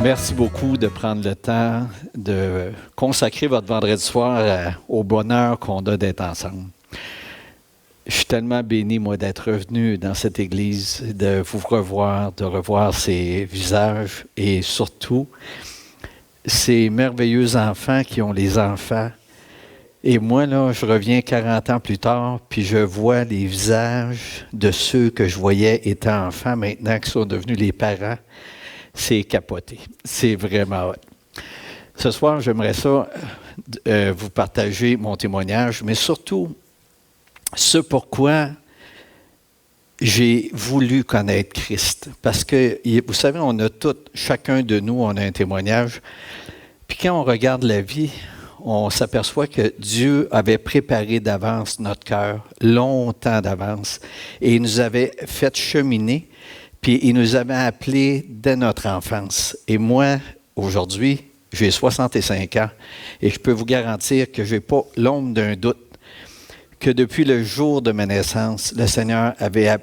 Merci beaucoup de prendre le temps de consacrer votre vendredi soir au bonheur qu'on a d'être ensemble. Je suis tellement béni, moi, d'être revenu dans cette église, de vous revoir, de revoir ces visages et surtout ces merveilleux enfants qui ont les enfants. Et moi, là, je reviens 40 ans plus tard, puis je vois les visages de ceux que je voyais étant enfants, maintenant qui sont devenus les parents. C'est capoté. C'est vraiment hot. Ce soir, j'aimerais ça vous partager mon témoignage, mais surtout ce pourquoi j'ai voulu connaître Christ. Parce que, vous savez, on a tous, chacun de nous, on a un témoignage. Puis quand on regarde la vie, on s'aperçoit que Dieu avait préparé d'avance notre cœur, longtemps d'avance, et il nous avait fait cheminer, puis il nous avait appelés dès notre enfance. Et moi, aujourd'hui, j'ai 65 ans, et je peux vous garantir que je n'ai pas l'ombre d'un doute que depuis le jour de ma naissance, le Seigneur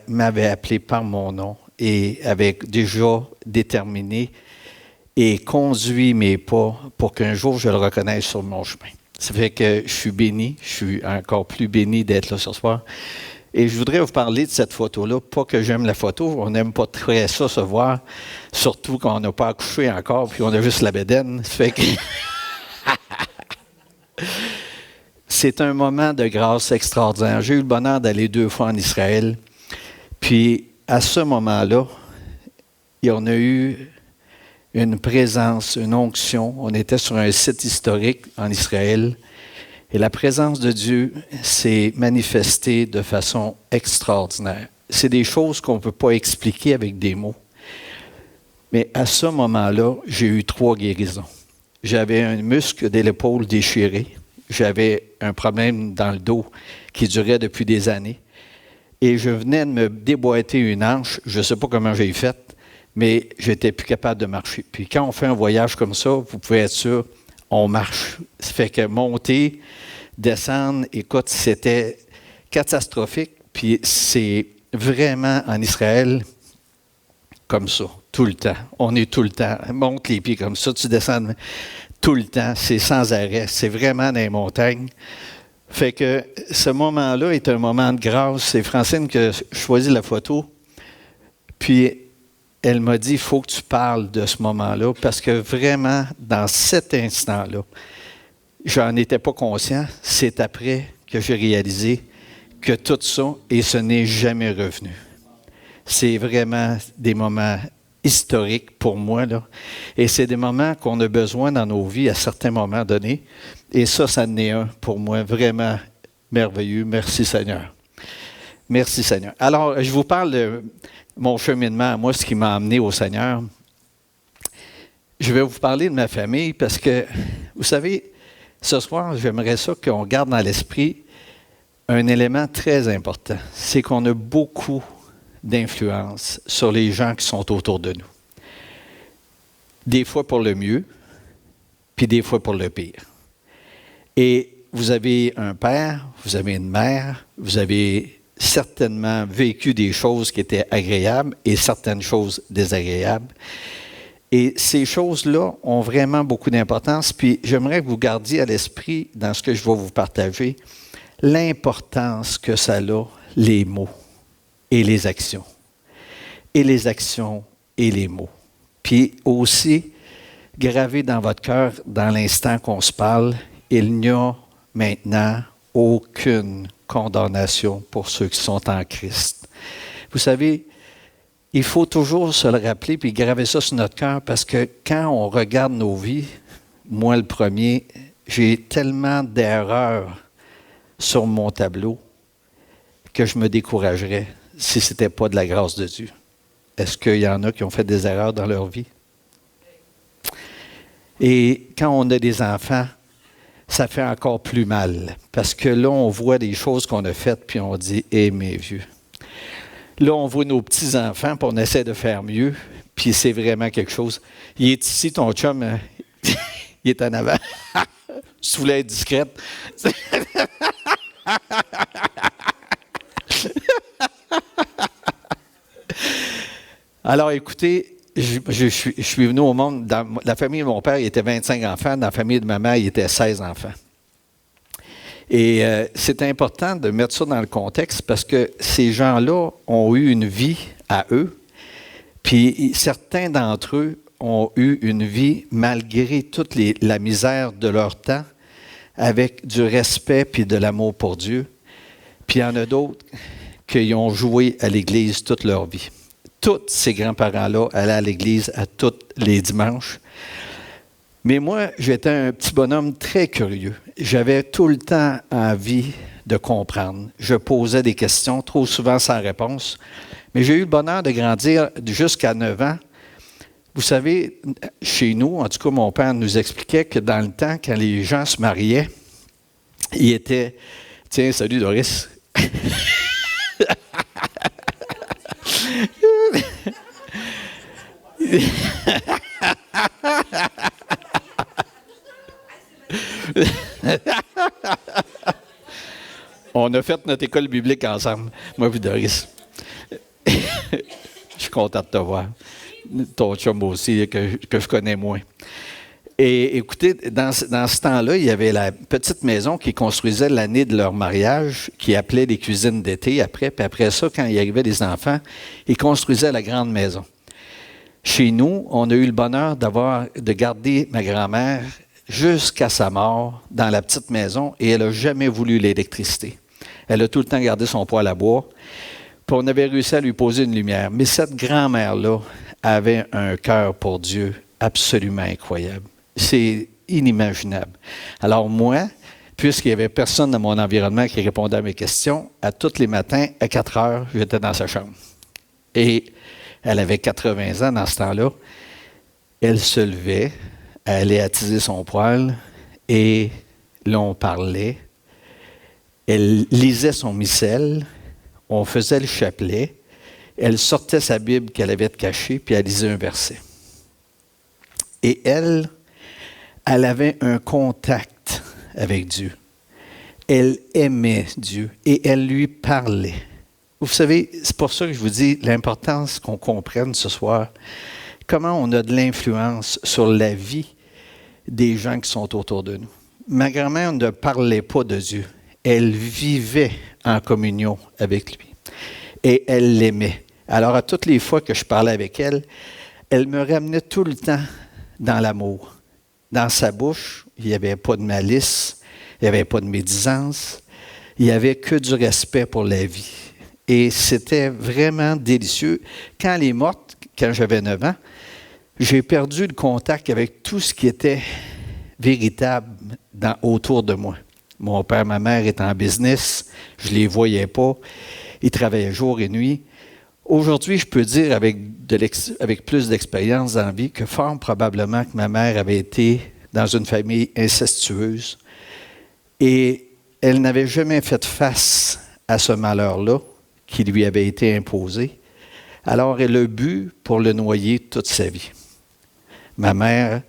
m'avait appelé par mon nom et avait déjà déterminé et conduit mes pas pour qu'un jour je le reconnaisse sur mon chemin. Ça fait que je suis béni, je suis encore plus béni d'être là ce soir. Et je voudrais vous parler de cette photo-là. Pas que j'aime la photo, on n'aime pas très ça se voir, surtout quand on n'a pas accouché encore, puis on a juste la bédaine. Ça fait que c'est un moment de grâce extraordinaire. J'ai eu le bonheur d'aller 2 fois en Israël. Puis, à ce moment-là, on a eu une présence, une onction. On était sur un site historique en Israël. Et la présence de Dieu s'est manifestée de façon extraordinaire. C'est des choses qu'on ne peut pas expliquer avec des mots. Mais à ce moment-là, j'ai eu 3 guérisons. J'avais un muscle de l'épaule déchiré. J'avais un problème dans le dos qui durait depuis des années. Et je venais de me déboîter une hanche. Je ne sais pas comment j'ai fait, mais je n'étais plus capable de marcher. Puis quand on fait un voyage comme ça, vous pouvez être sûr, on marche. Ça fait que monter, descendre, écoute, c'était catastrophique. Puis c'est vraiment en Israël comme ça, tout le temps. On est tout le temps. Monte les pieds comme ça, tu descends tout le temps. C'est sans arrêt. C'est vraiment dans les montagnes. Fait que ce moment-là est un moment de grâce. C'est Francine qui a choisi la photo. Puis elle m'a dit, il faut que tu parles de ce moment-là parce que vraiment, dans cet instant-là, j'en étais pas conscient. C'est après que j'ai réalisé que tout ça, et ce n'est jamais revenu. C'est vraiment des moments historiques pour moi, là. Et c'est des moments qu'on a besoin dans nos vies à certains moments donnés. Et ça en est un pour moi vraiment merveilleux. Merci Seigneur. Merci Seigneur. Alors, je vous parle de mon cheminement, moi, ce qui m'a amené au Seigneur. Je vais vous parler de ma famille parce que, vous savez, ce soir, j'aimerais ça qu'on garde dans l'esprit un élément très important. C'est qu'on a beaucoup d'influence sur les gens qui sont autour de nous. Des fois pour le mieux, puis des fois pour le pire. Et vous avez un père, vous avez une mère, vous avez certainement vécu des choses qui étaient agréables et certaines choses désagréables. Et ces choses-là ont vraiment beaucoup d'importance. Puis j'aimerais que vous gardiez à l'esprit, dans ce que je vais vous partager, l'importance que ça a, les mots et les actions. Et les actions et les mots. Puis aussi, gravé dans votre cœur, dans l'instant qu'on se parle, il n'y a maintenant aucune condamnation pour ceux qui sont en Christ. Vous savez, il faut toujours se le rappeler puis graver ça sur notre cœur parce que quand on regarde nos vies, moi le premier, j'ai tellement d'erreurs sur mon tableau que je me découragerais si ce n'était pas de la grâce de Dieu. Est-ce qu'il y en a qui ont fait des erreurs dans leur vie? Et quand on a des enfants, ça fait encore plus mal. Parce que là, on voit des choses qu'on a faites, puis on dit « Eh, mes vieux ». Là, on voit nos petits-enfants, puis on essaie de faire mieux, puis c'est vraiment quelque chose. Il est ici, ton chum, il est en avant. Tu voulais être discrète. Alors, écoutez, je suis venu au monde, dans la famille de mon père, il était 25 enfants, dans la famille de ma mère, il était 16 enfants. Et c'est important de mettre ça dans le contexte parce que ces gens-là ont eu une vie à eux, puis certains d'entre eux ont eu une vie malgré toute la misère de leur temps, avec du respect puis de l'amour pour Dieu. Puis il y en a d'autres qui ont joué à l'Église toute leur vie. Tous ces grands-parents-là allaient à l'Église à tous les dimanches. Mais moi, j'étais un petit bonhomme très curieux. J'avais tout le temps envie de comprendre. Je posais des questions, trop souvent sans réponse. Mais j'ai eu le bonheur de grandir jusqu'à 9 ans. Vous savez, chez nous, en tout cas, mon père nous expliquait que dans le temps, quand les gens se mariaient, ils étaient... Tiens, salut Doris. On a fait notre école biblique ensemble, moi et Doris. Je suis content de te voir. Ton chum aussi, que je connais moins. Et écoutez, dans ce temps-là, il y avait la petite maison qu'ils construisaient l'année de leur mariage, qui appelait les cuisines d'été après. Puis après ça, quand il arrivait des enfants, ils construisaient la grande maison. Chez nous, on a eu le bonheur de garder ma grand-mère jusqu'à sa mort dans la petite maison et elle n'a jamais voulu l'électricité. Elle a tout le temps gardé son poêle à bois. Puis on avait réussi à lui poser une lumière. Mais cette grand-mère-là avait un cœur pour Dieu absolument incroyable. C'est inimaginable. Alors moi, puisqu'il n'y avait personne dans mon environnement qui répondait à mes questions, à tous les matins, à 4 heures, j'étais dans sa chambre. Et elle avait 80 ans dans ce temps-là. Elle se levait, elle allait attiser son poêle et là, on parlait. Elle lisait son missel, on faisait le chapelet, elle sortait sa Bible qu'elle avait cachée, puis elle lisait un verset. Et elle avait un contact avec Dieu. Elle aimait Dieu et elle lui parlait. Vous savez, c'est pour ça que je vous dis l'importance qu'on comprenne ce soir comment on a de l'influence sur la vie des gens qui sont autour de nous. Ma grand-mère ne parlait pas de Dieu. Elle vivait en communion avec lui. Et elle l'aimait. Alors, à toutes les fois que je parlais avec elle, elle me ramenait tout le temps dans l'amour. Dans sa bouche, il n'y avait pas de malice, il n'y avait pas de médisance, il n'y avait que du respect pour la vie. Et c'était vraiment délicieux. Quand elle est morte, quand j'avais 9 ans, j'ai perdu le contact avec tout ce qui était véritable autour de moi. Mon père, ma mère étaient en business, je ne les voyais pas, ils travaillaient jour et nuit. Aujourd'hui, je peux dire avec plus d'expérience dans la vie que fort probablement que ma mère avait été dans une famille incestueuse et elle n'avait jamais fait face à ce malheur-là qui lui avait été imposé. Alors, elle a bu pour le noyer toute sa vie. Ma mère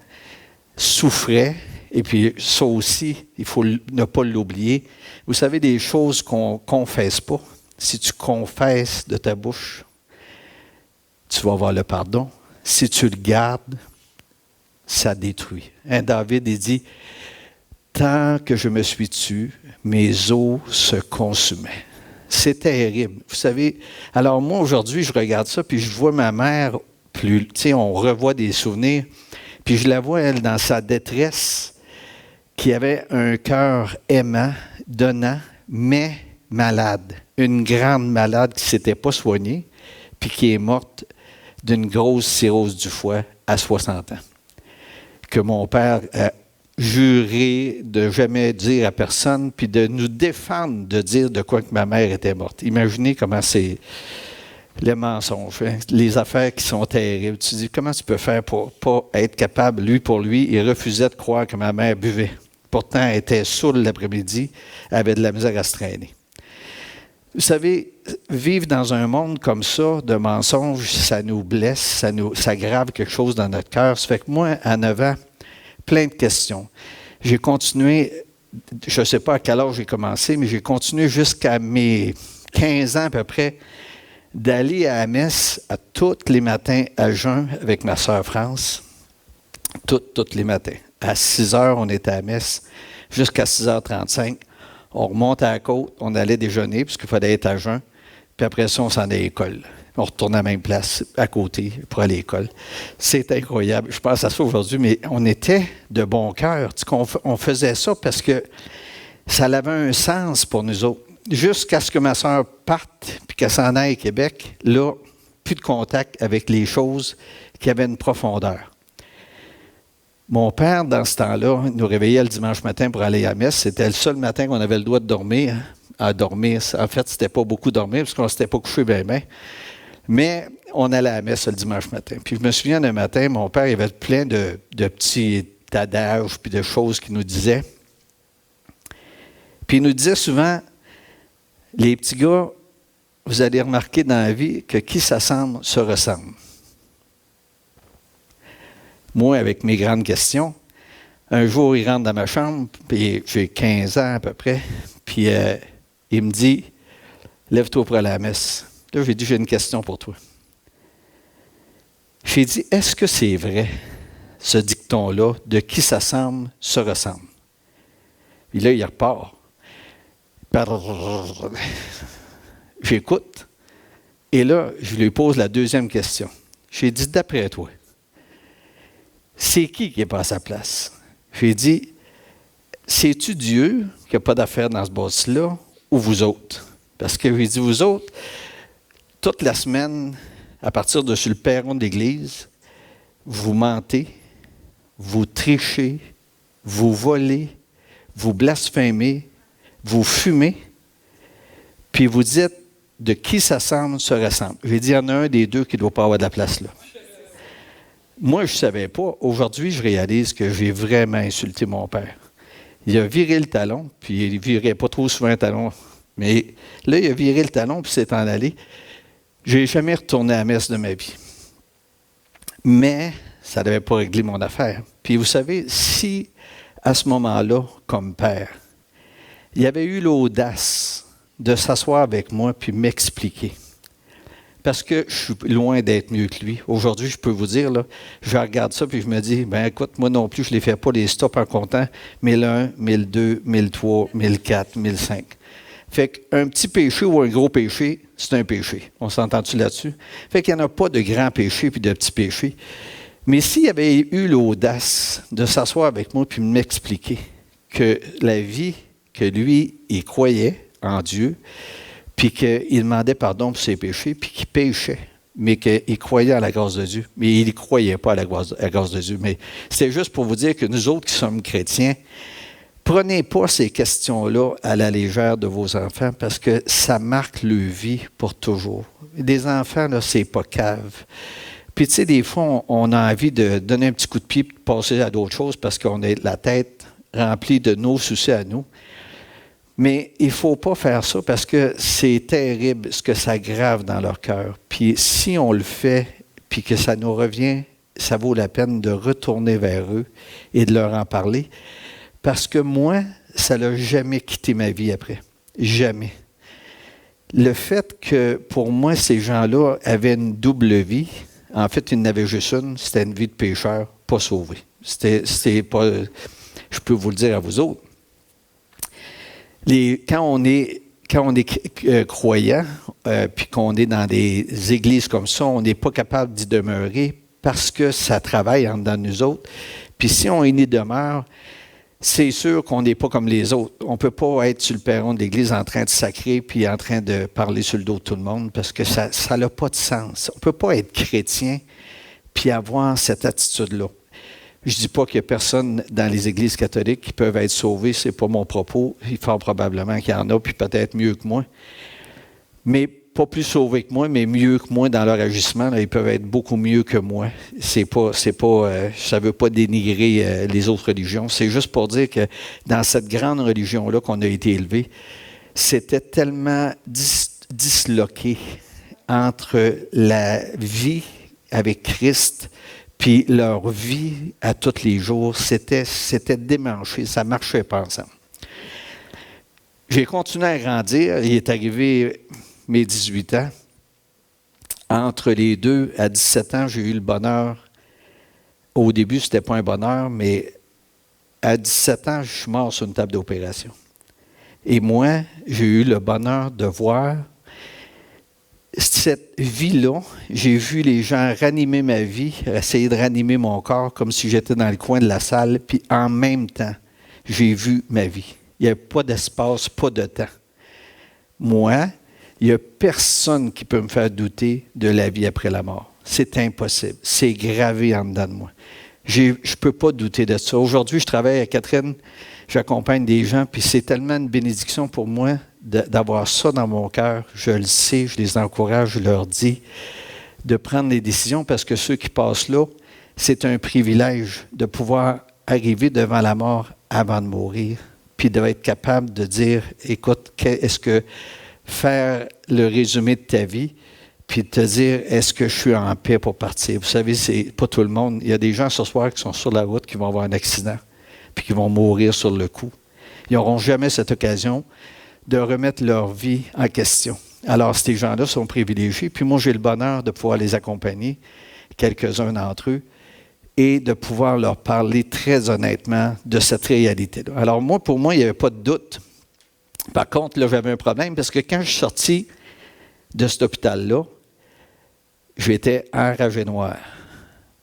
souffrait, et puis ça aussi, il faut ne pas l'oublier. Vous savez, des choses qu'on ne confesse pas. Si tu confesses de ta bouche, tu vas avoir le pardon. Si tu le gardes, ça détruit. David, il dit, « Tant que je me suis tu, mes os se consumaient. » C'est terrible. Vous savez, alors moi, aujourd'hui, je regarde ça, puis je vois ma mère, on revoit des souvenirs, puis je la vois, elle, dans sa détresse, qui avait un cœur aimant, donnant, mais malade. Une grande malade qui ne s'était pas soignée, puis qui est morte d'une grosse cirrhose du foie à 60 ans. Que mon père a juré de jamais dire à personne, puis de nous défendre de dire de quoi que ma mère était morte. Imaginez comment c'est les mensonges, hein, les affaires qui sont terribles. Tu te dis, comment tu peux faire pour ne pas être capable, lui pour lui, il refusait de croire que ma mère buvait. Pourtant, elle était saoule l'après-midi, elle avait de la misère à se traîner. Vous savez, vivre dans un monde comme ça, de mensonges, ça nous blesse, ça grave quelque chose dans notre cœur. Ça fait que moi, à 9 ans, plein de questions. J'ai continué, je ne sais pas à quel âge j'ai commencé, mais j'ai continué jusqu'à mes 15 ans à peu près, d'aller à la messe à tous les matins à jeun avec ma sœur France. Tous les matins. À 6 heures, on était à la messe jusqu'à 6h35. On remonte à la côte, on allait déjeuner puisqu'il fallait être à jeun. Puis après ça, on s'en allait à l'école. On retournait à la même place, à côté, pour aller à l'école. C'est incroyable. Je pense à ça aujourd'hui, mais on était de bon cœur. On faisait ça parce que ça avait un sens pour nous autres. Jusqu'à ce que ma sœur parte puis qu'elle s'en aille à Québec, là, plus de contact avec les choses qui avaient une profondeur. Mon père, dans ce temps-là, nous réveillait le dimanche matin pour aller à la messe. C'était le seul matin qu'on avait le droit de dormir. À dormir. En fait, c'était pas beaucoup dormir parce qu'on ne s'était pas couché bien. Mais on allait à la messe le dimanche matin. Puis je me souviens d'un matin, mon père il avait plein de petits adages puis de choses qu'il nous disait. Puis il nous disait souvent, les petits gars, vous allez remarquer dans la vie que qui s'assemble se ressemble. Moi, avec mes grandes questions, un jour, il rentre dans ma chambre, puis j'ai 15 ans à peu près, puis il me dit, lève-toi pour aller à la messe. Là, j'ai dit, j'ai une question pour toi. J'ai dit, est-ce que c'est vrai, ce dicton-là, de qui s'assemble se ressemble? Puis là, il repart. J'écoute. Et là, je lui pose la deuxième question. J'ai dit, d'après toi, c'est qui n'est pas à sa place? J'ai dit, c'est-tu Dieu qui n'a pas d'affaire dans ce bâtiment-là ou vous autres? Parce que j'ai dit, vous autres, toute la semaine, à partir de sur le perron de l'église, vous mentez, vous trichez, vous volez, vous blasphémez, vous fumez, puis vous dites de qui ça semble se ressemble. J'ai dit, il y en a un des deux qui ne doit pas avoir de la place là. Moi, je ne savais pas. Aujourd'hui, je réalise que j'ai vraiment insulté mon père. Il a viré le talon, puis il ne virait pas trop souvent un talon. Mais là, il a viré le talon, puis s'est en allé. Je n'ai jamais retourné à la messe de ma vie. Mais ça ne devait pas régler mon affaire. Puis vous savez, si à ce moment-là, comme père, il avait eu l'audace de s'asseoir avec moi puis m'expliquer. Parce que je suis loin d'être mieux que lui. Aujourd'hui, je peux vous dire, là, je regarde ça puis je me dis, ben écoute, moi non plus, je ne les fais pas les stops en comptant 1001, 1002, 1003, 1004, 1005. Fait qu'un petit péché ou un gros péché, c'est un péché. On s'entend-tu là-dessus? Fait qu'il n'y en a pas de grands péchés puis de petits péchés. Mais s'il avait eu l'audace de s'asseoir avec moi puis de m'expliquer que la vie, que lui, il croyait en Dieu, puis qu'il demandait pardon pour ses péchés, puis qu'il péchait, mais qu'il croyait à la grâce de Dieu. Mais il ne croyait pas à la grâce de Dieu. Mais c'est juste pour vous dire que nous autres qui sommes chrétiens, prenez pas ces questions-là à la légère de vos enfants parce que ça marque leur vie pour toujours. Des enfants, là, c'est pas cave. Puis, tu sais, des fois, on a envie de donner un petit coup de pied et de passer à d'autres choses parce qu'on a la tête remplie de nos soucis à nous. Mais il ne faut pas faire ça parce que c'est terrible ce que ça grave dans leur cœur. Puis si on le fait, puis que ça nous revient, ça vaut la peine de retourner vers eux et de leur en parler. Parce que moi, ça n'a jamais quitté ma vie après. Jamais. Le fait que, pour moi, ces gens-là avaient une double vie, en fait, ils n'avaient juste une, c'était une vie de pécheur, pas sauvé. C'était pas, je peux vous le dire à vous autres. Quand on est croyant, puis qu'on est dans des églises comme ça, on n'est pas capable d'y demeurer parce que ça travaille en dedans de nous autres. Puis si on y demeure, c'est sûr qu'on n'est pas comme les autres. On ne peut pas être sur le perron de l'église en train de sacrer puis en train de parler sur le dos de tout le monde parce que ça n'a pas de sens. On ne peut pas être chrétien puis avoir cette attitude-là. Je ne dis pas qu'il n'y a personne dans les églises catholiques qui peuvent être sauvés, ce n'est pas mon propos. Il faut probablement qu'il y en a, puis peut-être mieux que moi. Mais pas plus sauvés que moi, mais mieux que moi dans leur agissement. Là, ils peuvent être beaucoup mieux que moi. Ça ne veut pas dénigrer les autres religions. C'est juste pour dire que dans cette grande religion-là qu'on a été élevé, c'était tellement disloqué entre la vie avec Christ puis leur vie à tous les jours, c'était démanché, ça ne marchait pas ensemble. J'ai continué à grandir, il est arrivé mes 18 ans, Entre les deux, à 17 ans, j'ai eu le bonheur. Au début, ce n'était pas un bonheur, mais à 17 ans, je suis mort sur une table d'opération. Et moi, j'ai eu le bonheur de voir cette vie-là. J'ai vu les gens ranimer ma vie, essayer de ranimer mon corps comme si j'étais dans le coin de la salle, puis en même temps, j'ai vu ma vie. Il n'y avait pas d'espace, pas de temps. Moi, il n'y a personne qui peut me faire douter de la vie après la mort. C'est impossible. C'est gravé en dedans de moi. Je ne peux pas douter de ça. Aujourd'hui, je travaille à Catherine, j'accompagne des gens, puis c'est tellement une bénédiction pour moi d'avoir ça dans mon cœur. Je le sais, je les encourage, je leur dis de prendre les décisions parce que ceux qui passent là, c'est un privilège de pouvoir arriver devant la mort avant de mourir, puis d'être capable de dire, écoute, est-ce que faire le résumé de ta vie, puis de te dire, est-ce que je suis en paix pour partir? Vous savez, c'est pas tout le monde. Il y a des gens ce soir qui sont sur la route, qui vont avoir un accident, puis qui vont mourir sur le coup. Ils n'auront jamais cette occasion de remettre leur vie en question. Alors, ces gens-là sont privilégiés. Puis moi, j'ai le bonheur de pouvoir les accompagner, quelques-uns d'entre eux, et de pouvoir leur parler très honnêtement de cette réalité-là. Alors moi, pour moi, il n'y avait pas de doute. Par contre, là, j'avais un problème parce que quand je suis sorti de cet hôpital-là, j'étais enragé noir.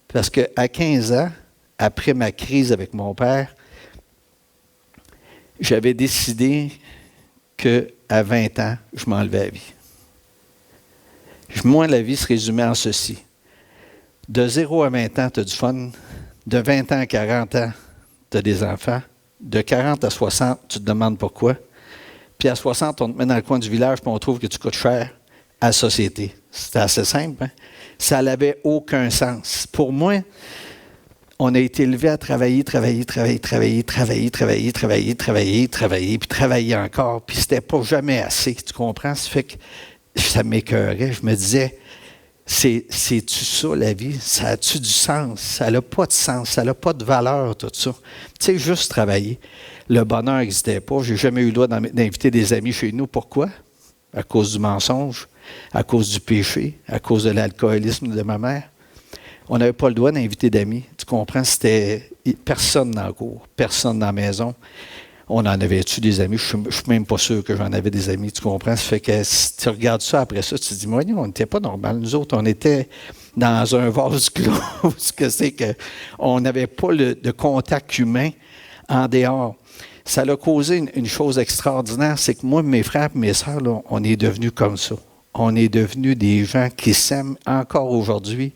Parce qu'à 15 ans, après ma crise avec mon père, j'avais décidé qu'à 20 ans, je m'enlevais la vie. Moi, la vie se résumait en ceci. De 0 à 20 ans, tu as du fun. De 20 ans à 40 ans, tu as des enfants. De 40 à 60, tu te demandes pourquoi. Puis à 60, on te met dans le coin du village et on trouve que tu coûtes cher à la société. C'était assez simple. Hein? Ça n'avait aucun sens. Pour moi, on a été élevé à travailler, puis travailler encore. Puis c'était pas jamais assez, tu comprends? Ça fait que ça m'écœurait. Je me disais, c'est-tu ça la vie? Ça a-tu du sens? Ça n'a pas de sens, ça n'a pas de valeur, tout ça. Tu sais, juste travailler. Le bonheur n'existait pas. Je n'ai jamais eu le droit d'inviter des amis chez nous. Pourquoi? À cause du mensonge, à cause du péché, à cause de l'alcoolisme de ma mère. On n'avait pas le droit d'inviter d'amis. Tu comprends? C'était personne dans le cours, personne dans la maison. On en avait-tu des amis? Je ne suis même pas sûr que j'en avais des amis. Tu comprends? Ça fait que si tu regardes ça après ça, tu te dis, moi, on n'était pas normal. Nous autres, on était dans un vase clos. Ce que c'est qu'on n'avait pas de contact humain en dehors. Ça a causé une chose extraordinaire, c'est que moi, mes frères et mes sœurs, là, on est devenus comme ça. On est devenus des gens qui s'aiment encore aujourd'hui,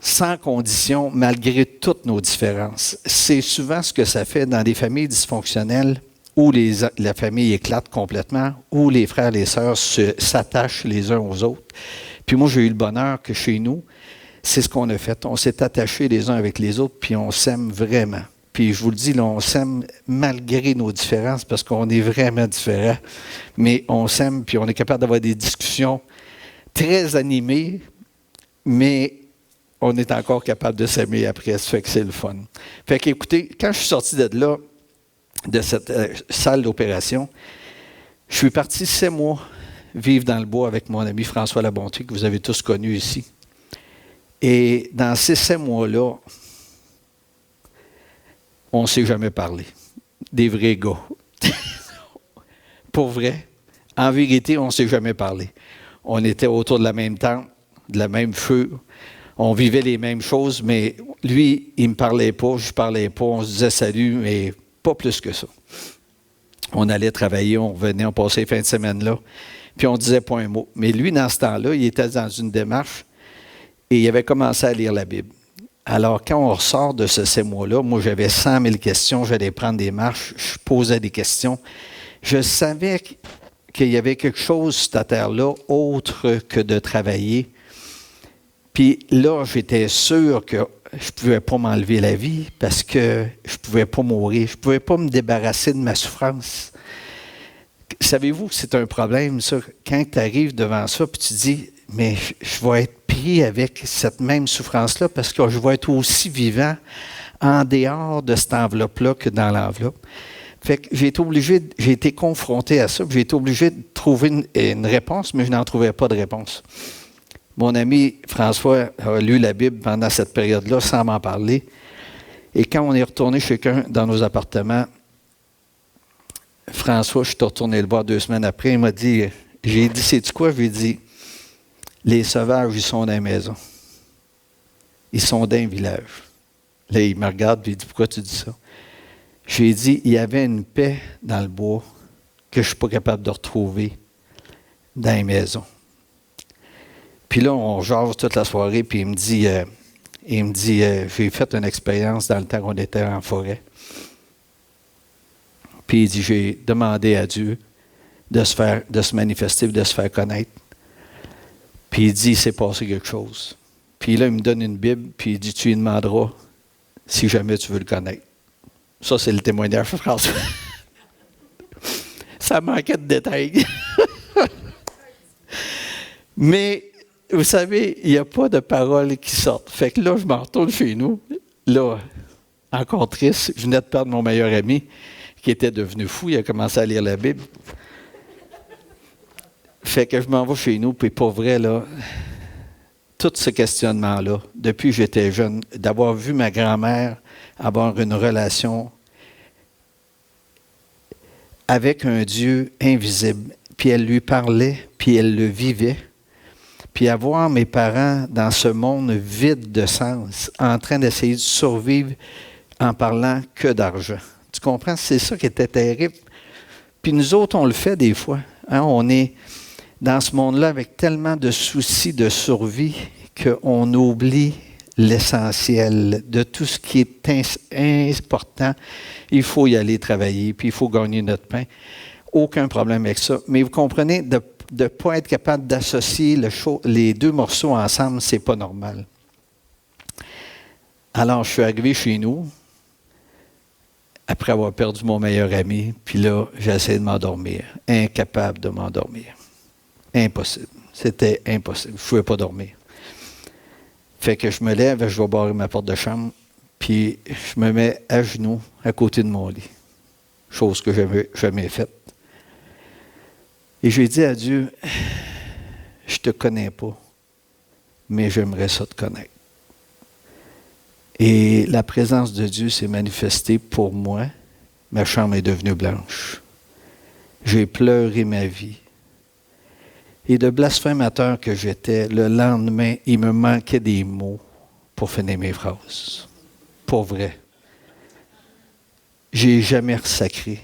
sans condition, malgré toutes nos différences. C'est souvent ce que ça fait dans des familles dysfonctionnelles où la famille éclate complètement, où les frères et les sœurs s'attachent les uns aux autres. Puis moi, j'ai eu le bonheur que chez nous, c'est ce qu'on a fait. On s'est attachés les uns avec les autres, puis on s'aime vraiment. Puis je vous le dis, là, on s'aime malgré nos différences parce qu'on est vraiment différents. Mais on s'aime, puis on est capable d'avoir des discussions très animées, mais on est encore capable de s'aimer après. Ça fait que c'est le fun. Fait qu'écoutez, quand je suis sorti de là, de cette salle d'opération, je suis parti 7 mois vivre dans le bois avec mon ami François Labonté, que vous avez tous connu ici. Et dans ces 7 mois-là, on ne s'est jamais parlé. Des vrais gars. Pour vrai. En vérité, on ne s'est jamais parlé. On était autour de la même tente, de la même feu. On vivait les mêmes choses, mais lui, il ne me parlait pas, je ne parlais pas. On se disait salut, mais pas plus que ça. On allait travailler, on revenait, on passait les fins de semaine là, puis on ne disait pas un mot. Mais lui, dans ce temps-là, il était dans une démarche et il avait commencé à lire la Bible. Alors, quand on ressort de ces mois-là, moi, j'avais 100 000 questions, j'allais prendre des marches, je posais des questions. Je savais qu'il y avait quelque chose sur cette terre-là autre que de travailler. Puis là, j'étais sûr que je ne pouvais pas m'enlever la vie parce que je ne pouvais pas mourir. Je ne pouvais pas me débarrasser de ma souffrance. Savez-vous que c'est un problème, ça, quand tu arrives devant ça, puis tu dis, mais je vais être pris avec cette même souffrance-là parce que je vais être aussi vivant en dehors de cette enveloppe-là que dans l'enveloppe. Fait que j'ai été confronté à ça, puis j'ai été obligé de trouver une réponse, mais je n'en trouvais pas de réponse. Mon ami François a lu la Bible pendant cette période-là sans m'en parler. Et quand on est retourné chacun dans nos appartements, François, je suis retourné le voir 2 semaines après, il m'a dit, j'ai dit, sais-tu quoi? Je lui ai dit, les sauvages, ils sont dans la maison. Ils sont dans un village. Là, il me regarde et il dit, pourquoi tu dis ça? J'ai dit, il y avait une paix dans le bois que je ne suis pas capable de retrouver dans les maisons. Puis là, on jase toute la soirée, puis il me dit, j'ai fait une expérience dans le temps qu'on était en forêt. Puis il dit, j'ai demandé à Dieu de se manifester, de se faire connaître. Puis il dit, il s'est passé quelque chose. Puis là, il me donne une Bible, puis il dit, tu lui demanderas si jamais tu veux le connaître. Ça, c'est le témoignage de François. Ça manquait de détails. Mais, vous savez, il n'y a pas de paroles qui sortent. Fait que là, je m'en retourne chez nous. Là, encore triste, je venais de perdre mon meilleur ami, qui était devenu fou. Il a commencé à lire la Bible. Fait que je m'en vais chez nous, puis pour vrai, là, tout ce questionnement-là, depuis que j'étais jeune, d'avoir vu ma grand-mère avoir une relation avec un Dieu invisible, puis elle lui parlait, puis elle le vivait, puis avoir mes parents dans ce monde vide de sens, en train d'essayer de survivre en parlant que d'argent. Tu comprends? C'est ça qui était terrible. Puis nous autres, on le fait des fois. Hein? On est dans ce monde-là avec tellement de soucis de survie qu'on oublie l'essentiel de tout ce qui est important. Il faut y aller travailler, puis il faut gagner notre pain. Aucun problème avec ça. Mais vous comprenez, de ne pas être capable d'associer les deux morceaux ensemble, c'est pas normal. Alors, je suis arrivé chez nous, après avoir perdu mon meilleur ami, puis là, j'ai essayé de m'endormir. Incapable de m'endormir. Impossible. C'était impossible. Je ne pouvais pas dormir. Fait que je me lève, je vais barrer ma porte de chambre, puis je me mets à genoux à côté de mon lit. Chose que je n'avais jamais faite. Et j'ai dit à Dieu, je ne te connais pas, mais j'aimerais ça te connaître. Et la présence de Dieu s'est manifestée pour moi. Ma chambre est devenue blanche. J'ai pleuré ma vie. Et de blasphémateur que j'étais, le lendemain, il me manquait des mots pour finir mes phrases. Pour vrai. J'ai jamais ressacré.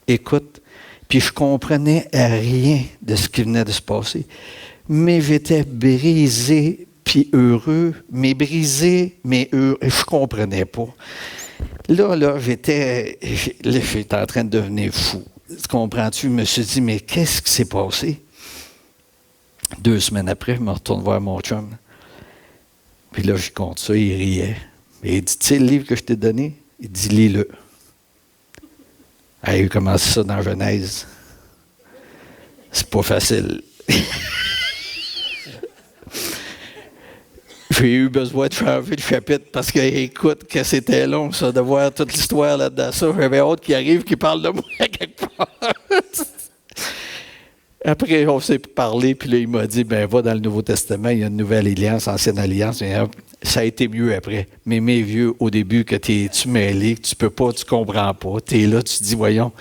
Écoute, puis je comprenais rien de ce qui venait de se passer. Mais j'étais brisé, puis heureux, mais brisé, mais heureux. Je comprenais pas. Là, j'étais en train de devenir fou. Comprends-tu? Je me suis dit, mais qu'est-ce qui s'est passé? 2 semaines après, je me retourne voir mon chum. Puis là, je compte ça, il riait. Et il dit, tu sais le livre que je t'ai donné? Il dit, lis-le. Il a commencé ça dans Genèse. C'est pas facile. J'ai eu besoin de changer de chapitre parce que, écoute, que c'était long, ça, de voir toute l'histoire là-dedans. Ça, j'avais hâte qu'il arrive, qu'il parle de moi quelque part. Après, on s'est parlé, puis là, il m'a dit, va dans le Nouveau Testament, il y a une nouvelle alliance, ancienne alliance. Ça a été mieux après. Mais mes vieux, au début, que tu mêlé, que tu peux pas, tu comprends pas. Tu es là, tu te dis, voyons,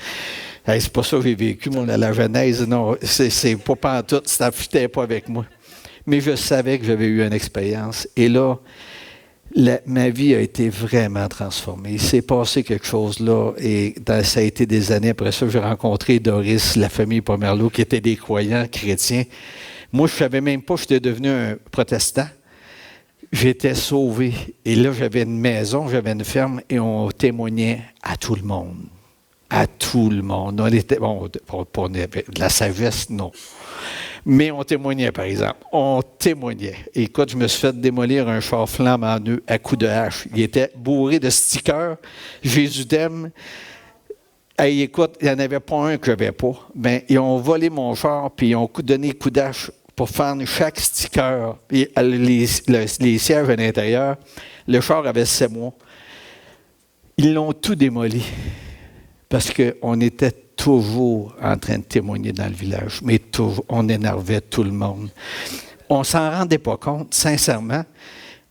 c'est pas ça que j'ai vécu, moi, la Genèse. Non, c'est pas pantoute, ça ne fitait pas avec moi. Mais je savais que j'avais eu une expérience. Et là, ma vie a été vraiment transformée. Il s'est passé quelque chose là. Et ça a été des années après ça que j'ai rencontré Doris, la famille Pomerleau, qui étaient des croyants chrétiens. Moi, je ne savais même pas que j'étais devenu un protestant. J'étais sauvé. Et là, j'avais une maison, j'avais une ferme et on témoignait à tout le monde. À tout le monde. On était, pour de la sagesse, non. Mais on témoignait, par exemple. On témoignait. Écoute, je me suis fait démolir un char flambant neuf à coups de hache. Il était bourré de stickers. Jésus t'aime. Hey, écoute, il n'y en avait pas un que je n'avais pas. Ils ont volé mon char, puis ils ont donné coup de hache pour faire chaque sticker. Puis les sièges à l'intérieur, le char avait 7 mois. Ils l'ont tout démoli. Parce qu'on était toujours en train de témoigner dans le village, mais toujours, on énervait tout le monde. On s'en rendait pas compte, sincèrement.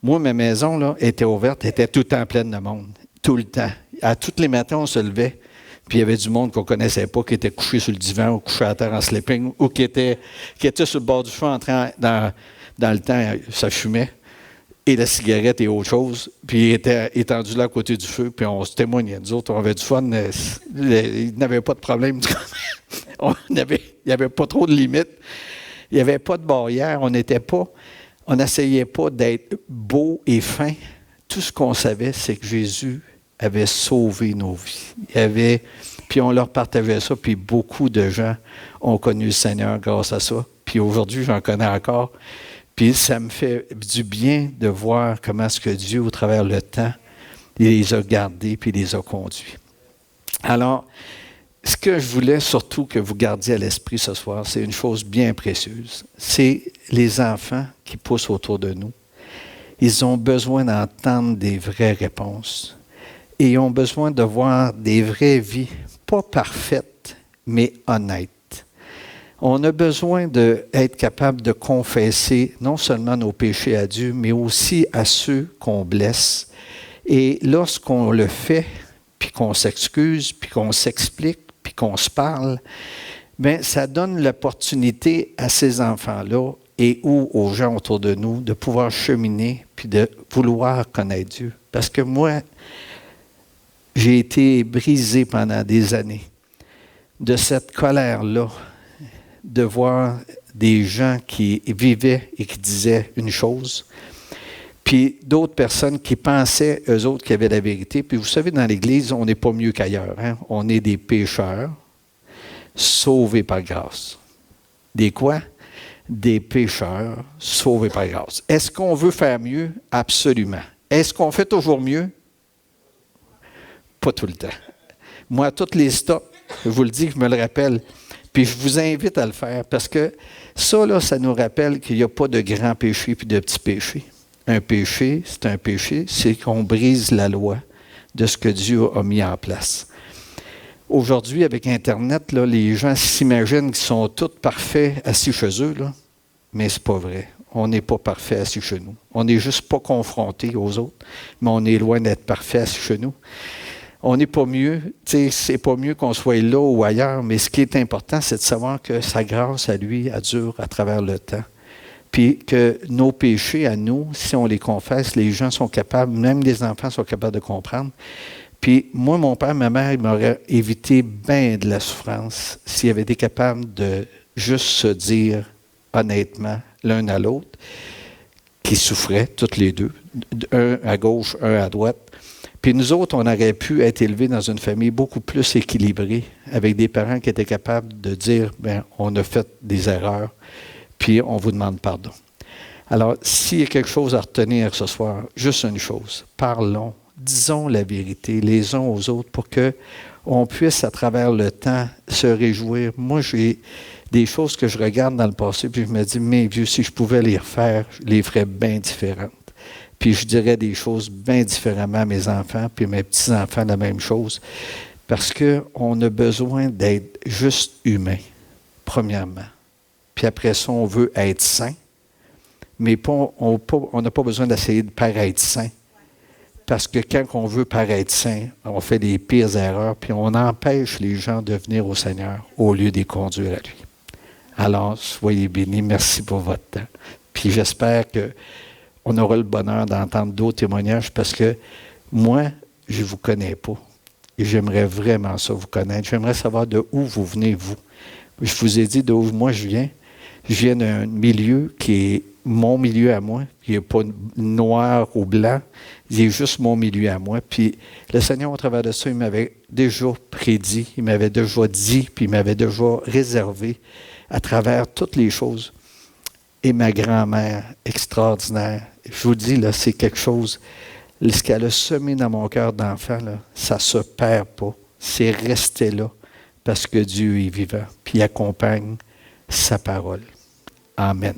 Moi, ma maison là, était ouverte, était tout le temps pleine de monde, tout le temps. À tous les matins, on se levait, puis il y avait du monde qu'on ne connaissait pas, qui était couché sur le divan ou couché à terre en sleeping, ou qui était sur le bord du feu en train, dans le temps, ça fumait. Et la cigarette et autre chose, puis il était étendu là à côté du feu, puis on se témoignait. Nous autres, on avait du fun. Il n'avait pas de problème. Il n'y avait pas trop de limites. Il n'y avait pas de barrière. On n'essayait pas d'être beau et fin. Tout ce qu'on savait, c'est que Jésus avait sauvé nos vies. Puis on leur partageait ça, puis beaucoup de gens ont connu le Seigneur grâce à ça. Puis aujourd'hui, j'en connais encore. Puis ça me fait du bien de voir comment est-ce que Dieu, au travers le temps, il les a gardés puis les a conduits. Alors, ce que je voulais surtout que vous gardiez à l'esprit ce soir, c'est une chose bien précieuse. C'est les enfants qui poussent autour de nous. Ils ont besoin d'entendre des vraies réponses. Et ils ont besoin de voir des vraies vies, pas parfaites, mais honnêtes. On a besoin d'être capable de confesser non seulement nos péchés à Dieu, mais aussi à ceux qu'on blesse. Et lorsqu'on le fait, puis qu'on s'excuse, puis qu'on s'explique, puis qu'on se parle, bien, ça donne l'opportunité à ces enfants-là et ou aux gens autour de nous de pouvoir cheminer, puis de vouloir connaître Dieu. Parce que moi, j'ai été brisé pendant des années de cette colère-là, de voir des gens qui vivaient et qui disaient une chose, puis d'autres personnes qui pensaient, eux autres, qu'ils avaient la vérité. Puis vous savez, dans l'Église, on n'est pas mieux qu'ailleurs. Hein? On est des pécheurs sauvés par grâce. Des quoi? Des pécheurs sauvés par grâce. Est-ce qu'on veut faire mieux? Absolument. Est-ce qu'on fait toujours mieux? Pas tout le temps. Moi, toutes les stops, je vous le dis, je me le rappelle. Puis je vous invite à le faire parce que ça, là, ça nous rappelle qu'il n'y a pas de grands péchés puis de petits péchés. Un péché, c'est qu'on brise la loi de ce que Dieu a mis en place. Aujourd'hui, avec Internet, là, les gens s'imaginent qu'ils sont tous parfaits assis chez eux, là, mais c'est pas vrai. On n'est pas parfait assis chez nous. On n'est juste pas confronté aux autres, mais on est loin d'être parfait assis chez nous. On n'est pas mieux, c'est pas mieux qu'on soit là ou ailleurs, mais ce qui est important, c'est de savoir que sa grâce à lui dure à travers le temps. Puis que nos péchés à nous, si on les confesse, les gens sont capables, même les enfants sont capables de comprendre. Puis moi, mon père, ma mère, ils m'auraient évité bien de la souffrance s'ils avaient été capables de juste se dire honnêtement l'un à l'autre, qui souffraient toutes les deux, un à gauche, un à droite. Puis nous autres, on aurait pu être élevés dans une famille beaucoup plus équilibrée, avec des parents qui étaient capables de dire, bien, on a fait des erreurs, puis on vous demande pardon. Alors, s'il y a quelque chose à retenir ce soir, juste une chose, parlons, disons la vérité les uns aux autres pour qu'on puisse, à travers le temps, se réjouir. Moi, j'ai des choses que je regarde dans le passé, puis je me dis, mais Dieu, si je pouvais les refaire, je les ferais bien différentes. Puis je dirais des choses bien différemment à mes enfants, puis mes petits-enfants, la même chose. Parce qu'on a besoin d'être juste humain, premièrement. Puis après ça, on veut être saint, mais on n'a pas besoin d'essayer de paraître saint. Parce que quand on veut paraître saint, on fait les pires erreurs, puis on empêche les gens de venir au Seigneur au lieu de les conduire à lui. Alors, soyez bénis. Merci pour votre temps. Puis j'espère qu'on aura le bonheur d'entendre d'autres témoignages parce que moi, je ne vous connais pas. Et j'aimerais vraiment ça vous connaître. J'aimerais savoir de où vous venez, vous. Je vous ai dit d'où moi je viens. Je viens d'un milieu qui est mon milieu à moi, qui n'est pas noir ou blanc, il est juste mon milieu à moi. Puis le Seigneur, au travers de ça, il m'avait déjà prédit, il m'avait déjà dit, puis il m'avait déjà réservé à travers toutes les choses. Et ma grand-mère, extraordinaire, je vous dis, là, c'est quelque chose, ce qu'elle a semé dans mon cœur d'enfant, là, ça ne se perd pas. C'est resté là, parce que Dieu est vivant, puis il accompagne sa parole. Amen.